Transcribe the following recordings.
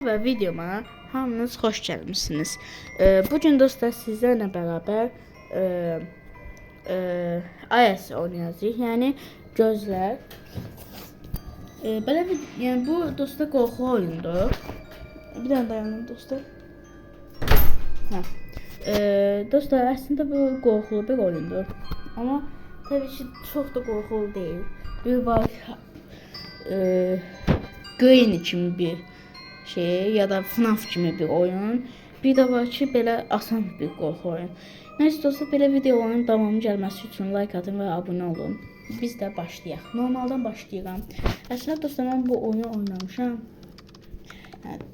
Və videoma hamınız xoş gəlmisiniz. Bugün dostlar sizlərlə bərabər AES oynayacağıq. Yəni gözlər. Belə yəni bu dostlar qorxu oyundur. Bir dənə dayanın dostlar. Hə. Dostlar əslində bu qorxulu bir oyundur. Amma təbii ki çox da qorxulu deyil. Bir var Green kimi bir şey ya da FNAF kimi bir oyun. Bir də var ki, belə asan bir qorxu oyun. Nəysə dostlar, belə videoların davamı gəlməsi üçün like atın və abunə olun. Biz də başlayaq. Normaldan başlayıram. Əslində dostlar, mən bu oyunu oynamışam. Yəni,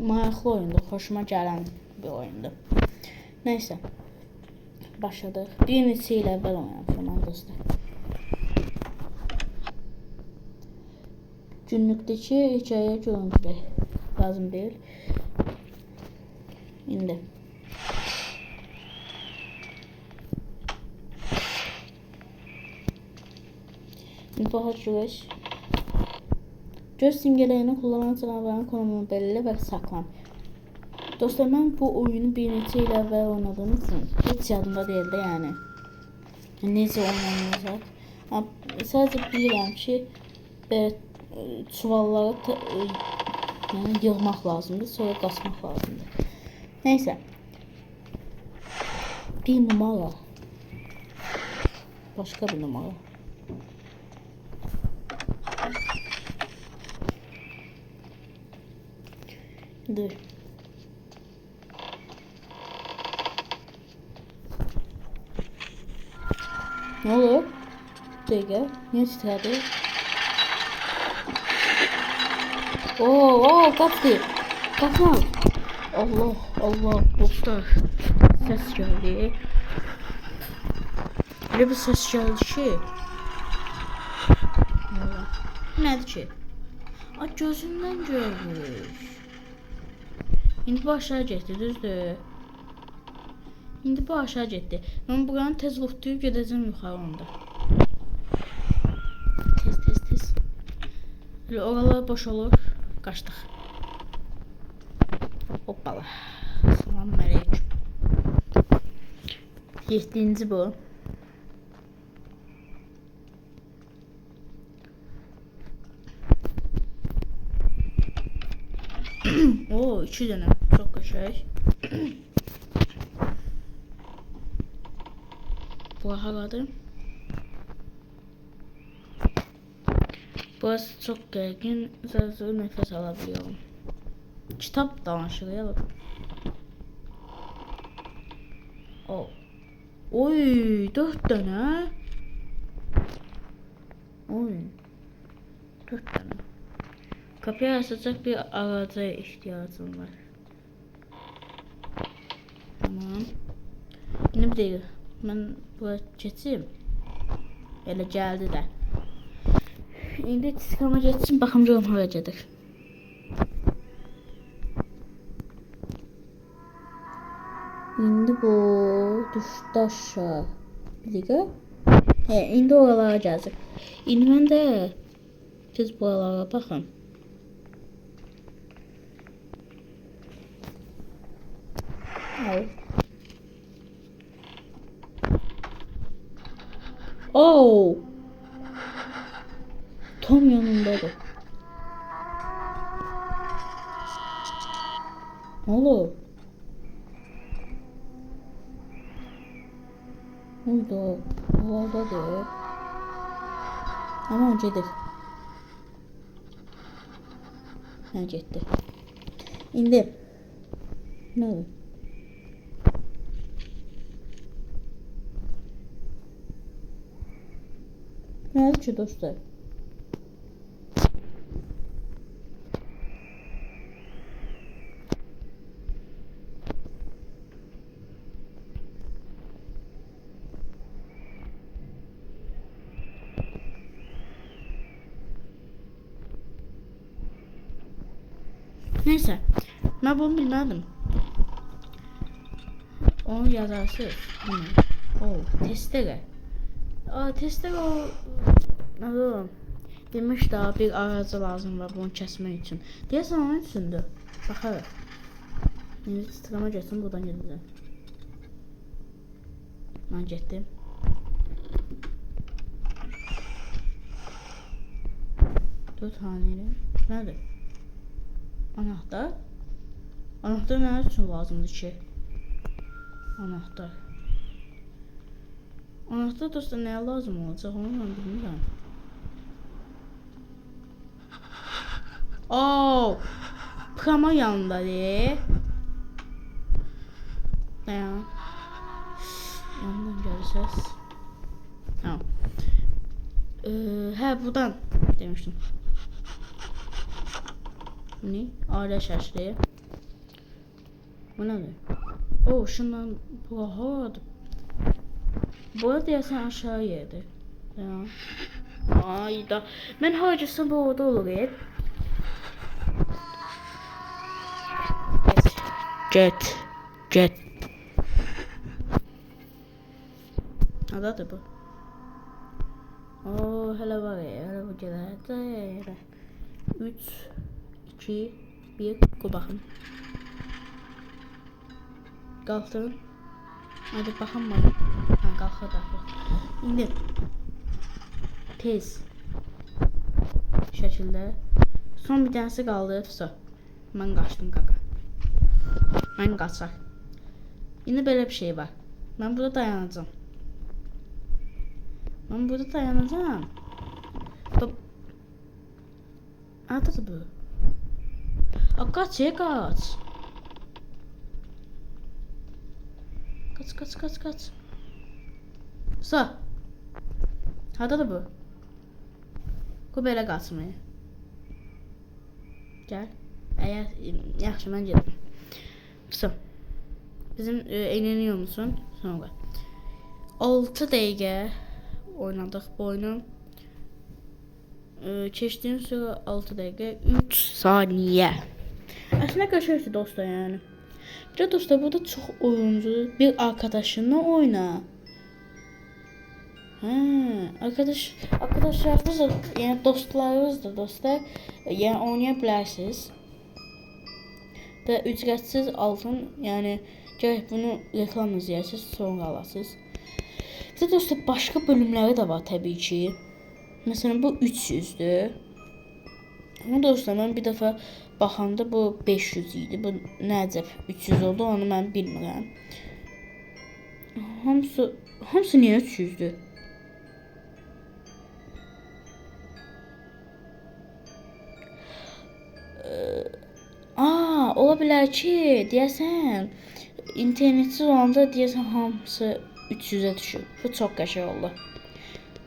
maraqlı oyundur, xoşuma gələn bir oyundur. Nəysə, başladıq. Bir neçə il əvvəl oynamışam mən dostlar. Günlükdəki hekayə görüntülər lazım deyil. İndi bax görək. Göz simgələyini kullanan canavarın konumunu belirlə və saxlan. Dostlar, mən bu oyunu bir neçə il əvvəl oynadığım üçün heç yadımda deyildi, yəni necə oynanılacaq. Sadəcə bilirəm ki, çuvalları yəni yığmaq lazımdır, sonra qasmaq lazımdır. Neysə. Bir numara. Başqa bir numara. Dur. Ne olur? Dəqiqə. Niyə titrədi? Oo, kaçtı. Kaçma. Allah, dostlar. Ses geldi. Böyle bir ses geldi ki. Nədir ki? Gözündən görmüş. İndi bu aşağı getdi, düzdür? İndi bu aşağı getdi. Mən buranı tez lootlayıb gedəcəm yuxarı onda. Tez. Böyle oralar boş olur. Kaçtık. Hoppala. Selamun aleyküm. 7. bu. Oo, 2 dənə. Çox qəşəng. Bu havadır. Burası çok gergin. Zor nefes alabiliyorum. Kitap danışılıyor. Oh. Oy, 4 tane. Oy. 4 tane. Kapıyı açacak bir araca ihtiyacım var. Tamam. Yine bir değil. Ben buraya geçeyim. Elə gəldi də. İndi çıkama geçsin, baxım görüm hara gedir. İndi bu düşdü aşağı. Bir dəqiqə. İndi oralara gələcək. İndi mən də siz buralara baxın. Al. Oh! Tam yanındadır. Ne olur? Orada. Oradadır. Ama gedir. Ha, getdi. İndi. Ne olur? Nədir ki dostlar? Neyse, ben bunu bilmedim. Onu yazarsız. Oh, testere. Testere o... Demiş daha bir aracı lazım var bunu kesmek için. Deyəsən onun üçündür. Baxarıq. İndi titrəmə getsin buradan gedəcəm. Mən getdim. Dur tanıyla. Nədir? Anahtar. Anahtar nə üçün lazımdır ki? Anahtar. Anahtar dostlar nəyə lazım olacaq onu mən bilmirəm. Ooo. Prama yanındadır. Dayan. Yandan gəlir səs. Tamam. Hə buradan demişdim. Ne? Aile şaşırıyor. Bu nedir? Oo şundan bu havadı. Bu arada ya sen aşağı yedi. Ya. Ayda. Ben harcasam bu orada olur ya. Jet. Adadır bu. Oo hele var ya. Hele bu gelir. 3 2 1 Go baxın. Qalxdın. Hadi baxın mənə. Hə, qalxır. İndi tez şəkildə son bir dənəsi qaldı. Mən qaçdım qaqa. Mən qaçaq. İndi belə bir şey var. Mən burada dayanacağam. Adı bu. Kaç. Kaç. Sağ. Hadi bu. Bu belə qaçmıyor. Gel. Eğer yaxşı mən gedim. Sağ. Bizim eğleniyor musun? Sonra. 6 dəqiqə oynadık bu oyunu. Keçtiğim süre 6 dakika 3 saniye. Aslında kaçırdı dostlar yani. Bir de dostlar burada çok oyuncu bir arkadaşınla oyna. Arkadaşlarınız da yani dostlarınız da dostlar yani oynayabilirsiniz. Da ücretsiz altın yani gerek bunu reklam izlersiniz sonra alırsınız. Bir de dostlar başka bölümleri de var tabii ki. Mesela bu 300'dür. Ama dostlar ben bir defa baxanda bu 500 idi. Bu nəcəb 300 oldu onu mən bilmirəm. Hamısı niyə 300'dür? Ola bilər ki, deyəsən internetsiz olanda deyəsən hamısı 300'ə düşür. Bu çox qəşəng oldu.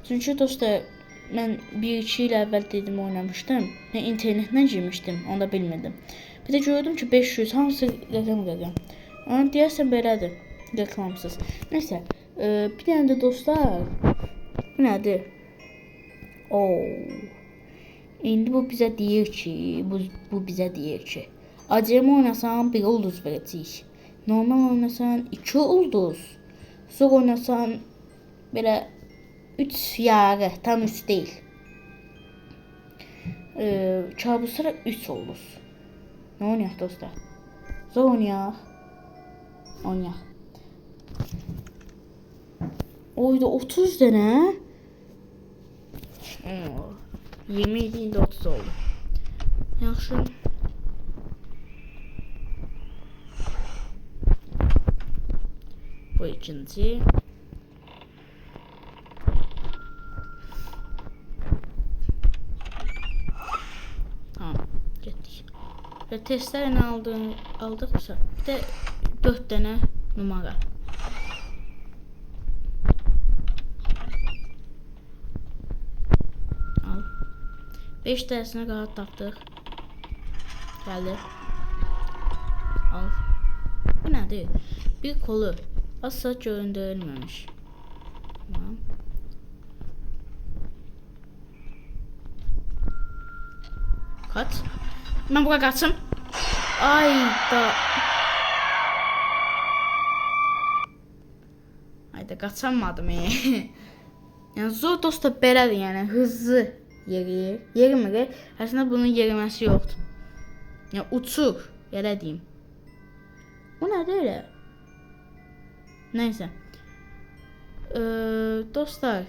Çünkü dostlar ben 1-2 il əvvəl dedim oynamışdım. Ben internetten girmiştim. Onu da bilmedim. Bir de gördüm ki 500 hamısı reklam. Ama deyəsən belədir. Reklamsız. Neyse. Bir tane de dostlar. Bu nədir? İndi bu bize deyir ki, bu bize deyir ki, acemi oynasan 1 ulduz verəcəyik. Normal oynasan 2 ulduz. Zor oynasan belə 3 yarı, tam 3 değil. Kabuslara 3 ulduz. Ne oynayaq dostlar? Zor oynayaq. Oyda 30 dənə. 20 idi, indi 30 oldu. Yaxşı. Bu ikinci. Tamam, getdik. Və testlərini aldıqsa, bir də 4 dənə numara. Al. 5 dənəsinə qalat tapdıq. Gəldi. Al. Bu nədir? Bir kolu asla göründürülməmiş. Tamam. Kaç. Ben buraya kaçım. Ayda kaçamadım. Yani zor dostlar belədir yani hızlı yeriyir. Yerimir. Əslində bunun yeriməsi yoxdur. Yəni uçur, elə deyim. Bu nədir elə? Nəysə. Dostlar.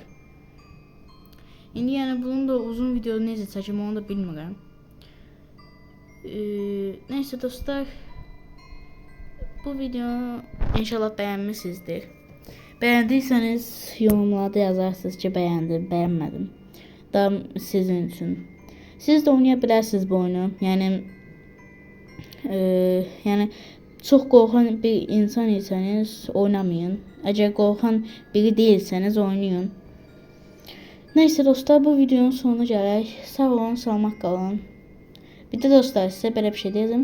İndi yəni bunun da uzun video necə çəkim onu da bilmirəm. Nəysə dostlar. Bu videonu inşallah bəyənmisinizdir. Bəyəndiysəniz yorumlarda yazarsınız ki, bəyəndim, bəyənmədim. Da sizin üçün. Siz də oynaya bilərsiniz bu oyunu. Yəni çox qorxan bir insan isəniz oynamayın. Əgər qorxan biri deyilsəniz oynayın. Nəysə dostlar, bu videonun sonuna gələk. Sağ olun, salamat qalın. Bir də dostlar, sizə belə bir şey deyəcəm.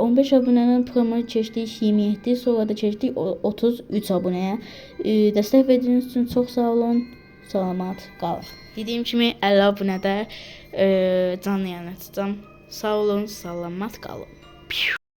15 abunənin promo keçdik 27, sonra da keçdik 33 abunəyə. Dəstək verdiyiniz üçün çox sağ olun, salamat qalın. Dediyim kimi 50 abunədə canlı yayın açacağam. Sağ olun, salamat qalın.